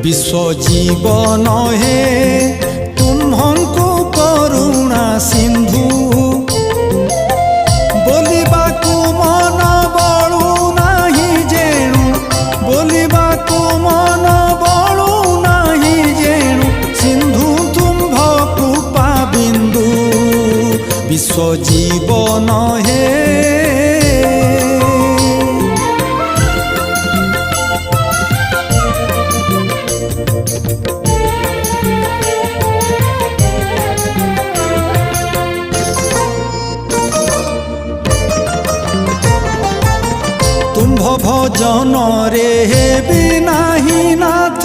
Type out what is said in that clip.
विश्व जीवन हे तुम्हंको करुणा सिंधु बोलिबाकु मन बळु नाही जेणु बोलिबाकु मन बळु नाही जेणु सिंधु तुम्भ कृपा बिंदु विश्व जीवन हे तुम्भ भजन रे बिनाही नाथ